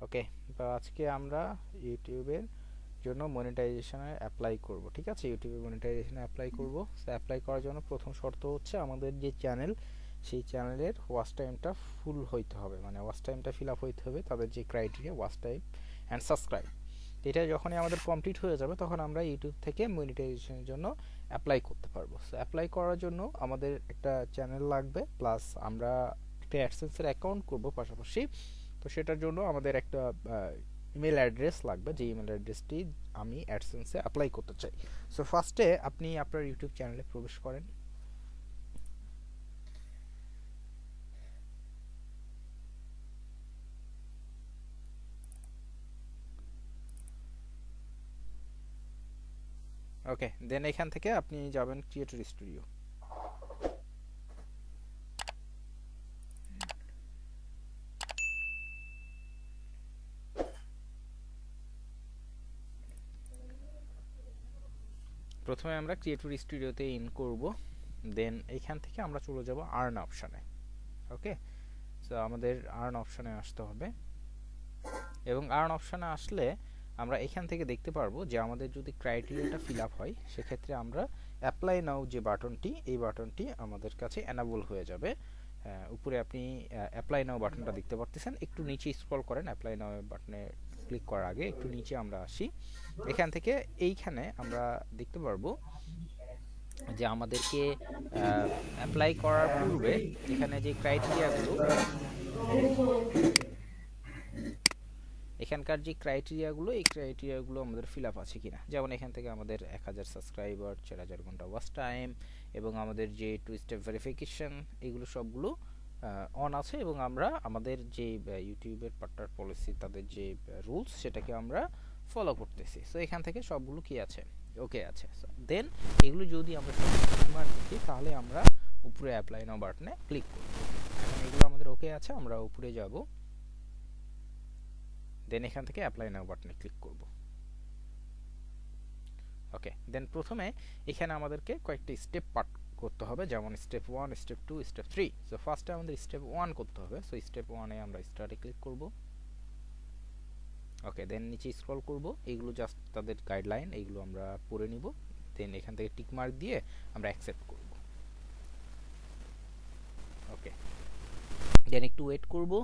ওকে, তো আজকে আমরা ইউটিউবের জন্য মনিটাইজেশনে অ্যাপ্লাই করব। ঠিক আছে, ইউটিউবে মনিটাইজেশনে অ্যাপ্লাই করব। তো অ্যাপ্লাই করার জন্য প্রথম শর্ত হচ্ছে আমাদের যে চ্যানেল, সেই চ্যানেলের ওয়াচ টাইমটা ফুল হইতে হবে, মানে ওয়াচ টাইমটা ফিল আপ হইতে হবে। তাদের যে criteria watch time and subscribe, এটা যখনই আমাদের কমপ্লিট হয়ে যাবে তখন আমরা ইউটিউব থেকে মনিটাইজেশনের জন্য অ্যাপ্লাই করতে পারবো। সো অ্যাপ্লাই করার জন্য আমাদের একটা চ্যানেল লাগবে, প্লাস আমরা একটা অ্যাডসেন্সের অ্যাকাউন্ট করব পাশাপাশি। তো সেটার জন্য আমাদের একটা ইমেল অ্যাড্রেস লাগবে, যে ইমেল অ্যাড্রেসটি আমি অ্যাডসেন্সে অ্যাপ্লাই করতে চাই। সো ফার্স্টে আপনি আপনার ইউটিউব চ্যানেলে প্রবেশ করেন। ওকে, দেন এখান থেকে আপনি যাবেন ক্রিয়েটর স্টুডিও। প্রথমে আমরা ক্রিয়েটর স্টুডিওতে ইন করব, দেন এখান থেকে আমরা চলে যাব আর্ন অপশানে। ওকে, সো আমাদের আর্ন অপশানে আসতে হবে, এবং আর্ন অপশানে আসলে আমরা এখান থেকে দেখতে পারবো যে আমাদের যদি ক্রাইটেরিয়াটা ফিল আপ হয় সেক্ষেত্রে আমরা অ্যাপ্লাই নাও যে বাটনটি, এই বাটনটি আমাদের কাছে এনাবল হয়ে যাবে। উপরে আপনি অ্যাপ্লাই নাও বাটনটা দেখতে পারতেছেন, একটু নিচে স্ক্রল করেন। অ্যাপ্লাই নাও বাটনে ক্লিক করার আগে একটু নিচে আমরা আসি। এখান থেকে এইখানে আমরা দেখতে পারবো যে আমাদেরকে অ্যাপ্লাই করার পূর্বে এখানে যে ক্রাইটেরিয়াগুলো, এখানকার যে ক্রাইটেরিয়াগুলো, এই ক্রাইটেরিয়াগুলো আমাদের ফিল আপ আছে কিনা। যেমন এখান থেকে আমাদের 1000 সাবস্ক্রাইবার, 4000 ঘন্টা ওয়াচ টাইম, এবং আমাদের যে 2 স্টেপ ভেরিফিকেশন, এগুলো সবগুলো অন আছে, এবং আমরা আমাদের যে ইউটিউবের পার্টনার পলিসি, তাদের যে রুলস, সেটাকে আমরা ফলো করতেছি। সো এখান থেকে সবগুলো কি আছে, ওকে আছে। দেন এগুলো যদি আমরা সবগুলো দেখি তাহলে আমরা উপরে অ্যাপ্লাই নাও বাটনে ক্লিক করব। এখন এগুলো আমাদের ওকে আছে, আমরা উপরে যাব, দেন এখান থেকে অ্যাপ্লাই নাও বাটনে ক্লিক করব। ওকে, দেন প্রথমে এখানে আমাদেরকে কয়েকটি স্টেপ পার্ট করতে হবে, যেমন স্টেপ 1, স্টেপ 2, স্টেপ 3। সো ফার্স্টে আমাদের স্টেপ 1 করতে হবে। সো স্টেপ 1 এ আমরা স্টার্টে ক্লিক করব। ওকে, দেন নিচে স্ক্রল করব, এইগুলো জাস্ট তাদের গাইডলাইন, এইগুলো আমরা পড়ে নিব। দেন এখান থেকে টিক মার্ক দিয়ে আমরা অ্যাকসেপ্ট করব। ওকে, দেন একটু ওয়েট করব।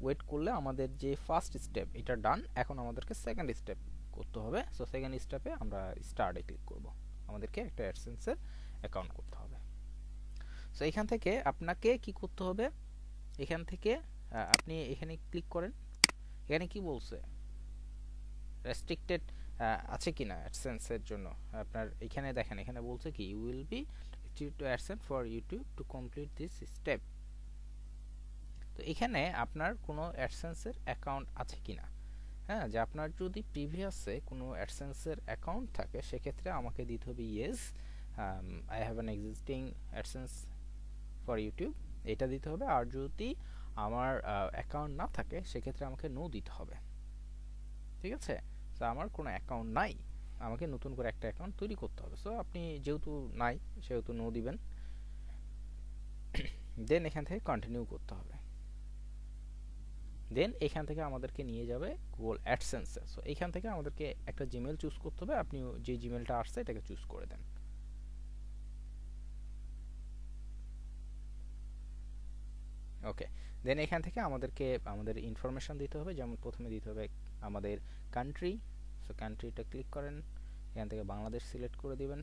ওয়েট করলে আমাদের যে ফার্স্ট স্টেপ এটা ডান। এখন আমাদেরকে সেকেন্ড স্টেপ করতে হবে। সো সেকেন্ড স্টেপে আমরা স্টার্টে ক্লিক করব। আমাদেরকে একটা অ্যাডসেন্সের অ্যাকাউন্ট করতে হবে। সো এখান থেকে আপনাকে কি করতে হবে, এখান থেকে আপনি এখানে ক্লিক করেন। এখানে কি বলছে, রেস্ট্রিক্টেড আছে কিনা অ্যাডসেন্সের জন্য। আপনার এখানে দেখেন, এখানে বলছে কি, you will be restricted to AdSense for YouTube to complete this step. তো এখানে আপনার কোনো অ্যাডসেন্সের অ্যাকাউন্ট আছে কিনা। হ্যাঁ, যে আপনার যদি প্রিভিয়াসে কোনো অ্যাডসেন্সের অ্যাকাউন্ট থাকে সেক্ষেত্রে আমাকে দিতে হবে yes, I have an existing AdSense for YouTube, এটা দিতে হবে। আর যদি আমার অ্যাকাউন্ট না থাকে সেক্ষেত্রে আমাকে নো দিতে হবে। ঠিক আছে, সো আমার কোনো অ্যাকাউন্ট নাই, আমাকে নতুন করে একটা অ্যাকাউন্ট তৈরি করতে হবে। সো আপনি যেহেতু নাই সেহেতু নো দিবেন। দেন এখান থেকে কন্টিনিউ করতে হবে। দেন এখান থেকে আমাদেরকে নিয়ে যাবে গুগল অ্যাডসেন্সে। সো এখান থেকে আমাদেরকে একটা জিমেল চুজ করতে হবে। আপনি যে জিমেলটা আসছে এটাকে চুজ করে দেন। ওকে, দেন এখান থেকে আমাদেরকে আমাদের ইনফরমেশন দিতে হবে, যেমন প্রথমে দিতে হবে আমাদের কান্ট্রি। সো কান্ট্রিটা ক্লিক করেন, এখান থেকে বাংলাদেশ সিলেক্ট করে দিবেন।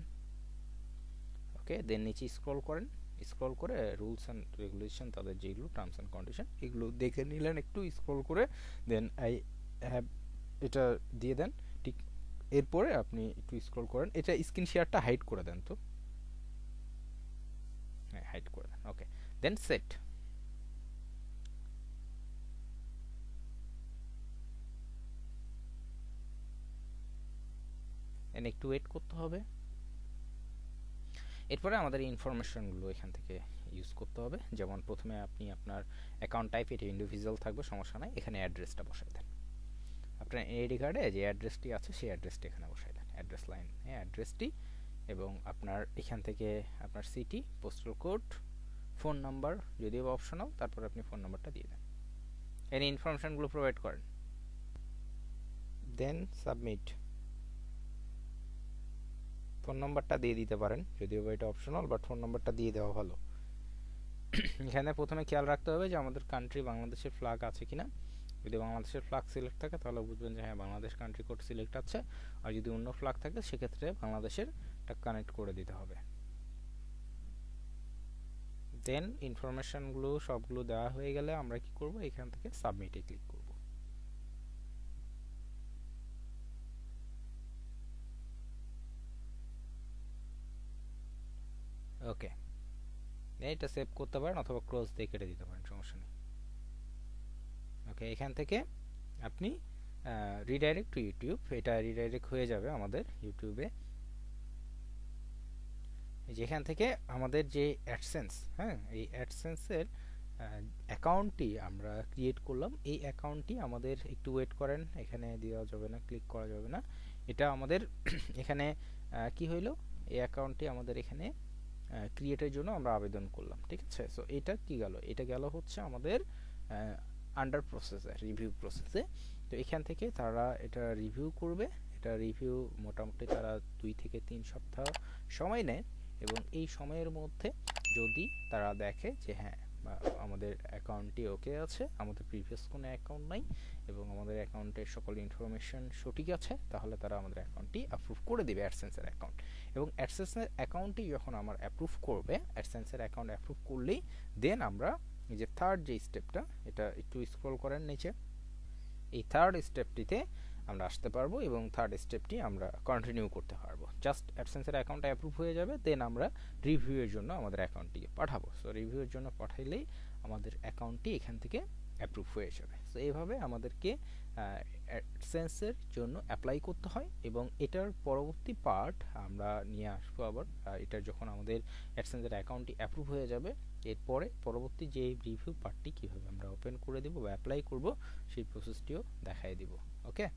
ওকে, দেন নিচে স্ক্রল করেন, স্ক্রল করে রুলস অ্যান্ড রেগুলেশন, তাদের যেগুলো টার্মস অ্যান্ড কন্ডিশন, এগুলো দেখে নিলেন একটু স্ক্রল করে। দেন আই হ্যাভ এটা দিয়ে দেন। ঠিক এরপরে আপনি একটু স্ক্রল করেন, এটা স্ক্রিন শেয়ারটা হাইড করে দেন। তো হ্যাঁ, হাইড করে দেন। ওকে, দেন সেট। দেন একটু ওয়েট করতে হবে। এরপরে আমাদের ইনফরমেশনগুলো এখান থেকে ইউজ করতে হবে, যেমন প্রথমে আপনি আপনার অ্যাকাউন্ট টাইপ, এটা ইন্ডিভিজুয়াল থাকবে, সমস্যা নাই। এখানে অ্যাড্রেসটা বসাই দেন, আপনার এনআইডি কার্ডে যে অ্যাড্রেসটি আছে সেই অ্যাড্রেসটি এখানে বসাই দেন, অ্যাড্রেস লাইন অ্যাড্রেসটি, এবং আপনার এখান থেকে আপনার city, postal code, phone number যদিও অপশনাল, তারপর আপনি ফোন নাম্বারটা দিয়ে দেন, এই ইনফরমেশনগুলো প্রোভাইড করেন, দেন সাবমিট। ফোন নাম্বারটা দিয়ে দিতে পারেন, যদিও এটা অপশনাল, বাট ফোন নাম্বারটা দিয়ে দেওয়া ভালো। এখানে প্রথমে খেয়াল রাখতে হবে যে আমাদের কান্ট্রি বাংলাদেশের ফ্ল্যাগ আছে কিনা। যদি বাংলাদেশের ফ্ল্যাগ সিলেক্ট থাকে তাহলে বুঝবেন যে হ্যাঁ বাংলাদেশ কান্ট্রি কোড সিলেক্ট আছে, আর যদি অন্য ফ্ল্যাগ থাকে সেক্ষেত্রে বাংলাদেশের টা কানেক্ট করে দিতে হবে। দেন ইনফরমেশনগুলো সবগুলো দেওয়া হয়ে গেলে আমরা কি করব, এখান থেকে সাবমিটে ক্লিক করব। ওকে, এটা সেভ করতে পারেন অথবা ক্লোজ দিয়ে কেটে দিতে পারেন, সমস্যা নেই। ওকে, এখান থেকে আপনি রিডাইরেক্ট টু ইউটিউব, এটা রিডাইরেক্ট হয়ে যাবে আমাদের ইউটিউবে। যেখান থেকে আমাদের যে অ্যাডসেন্স, হ্যাঁ এই অ্যাডসেন্সের অ্যাকাউন্টটি আমরা ক্রিয়েট করলাম, এই অ্যাকাউন্টটি আমাদের একটু ওয়েট করেন, এখানে দেওয়া যাবে না, ক্লিক করা যাবে না। এটা আমাদের এখানে কি হইলো, এই অ্যাকাউন্টটি আমাদের এখানে ক্রিয়েটের জন্য আমরা আবেদন করলাম, ঠিক আছে। সো এটা কি গেল, এটা গেল হচ্ছে আমাদের আন্ডার প্রসেসে, রিভিউ প্রসেসে। তো এখান থেকে তারা এটা রিভিউ করবে, এটা রিভিউ মোটামুটি তারা 2 থেকে 3 সপ্তাহ সময় নেয়, এবং এই সময়ের মধ্যে যদি তারা দেখে যে হ্যাঁ আমাদের অ্যাকাউন্টটি ওকে আছে, আমাদের প্রিভিয়াস কোনো অ্যাকাউন্ট নাই এবং আমাদের অ্যাকাউন্টের সকল ইনফরমেশন সঠিক আছে, তাহলে তারা আমাদের অ্যাকাউন্টটি অ্যাপ্রুভ করে দেবে, অ্যাডসেন্সের অ্যাকাউন্ট। এবং অ্যাডসেন্সের অ্যাকাউন্টটি যখন আমার অ্যাপ্রুভ করবে, অ্যাডসেন্সের অ্যাকাউন্ট অ্যাপ্রুভ করলেই দেন আমরা এই যে থার্ড যে স্টেপটা, এটা একটু স্ক্রল করেন নিচে, এই থার্ড স্টেপটিতে আমরা আসতে পারবো এবং থার্ড স্টেপটি আমরা কন্টিনিউ করতে পারবো। জাস্ট অ্যাডসেন্সের অ্যাকাউন্ট অ্যাপ্রুভ হয়ে যাবে, দেন আমরা রিভিউয়ের জন্য আমাদের অ্যাকাউন্টটিকে পাঠাবো। সো রিভিউয়ের জন্য পাঠাইলেই আমাদের অ্যাকাউন্টটি এখান থেকে অ্যাপ্রুভ হয়ে যাবে। সো এইভাবে আমাদেরকে অ্যাডসেন্সের জন্য অ্যাপ্লাই করতে হয়, এবং এটার পরবর্তী পার্ট আমরা নিয়ে আসবো আবার। এটার যখন আমাদের অ্যাডসেন্সের অ্যাকাউন্টটি অ্যাপ্রুভ হয়ে যাবে, এরপরে পরবর্তী যে রিভিউ পার্টটি কীভাবে আমরা ওপেন করে দেবো বা অ্যাপ্লাই করব সেই প্রসেসটিও দেখাই দিব। ওকে।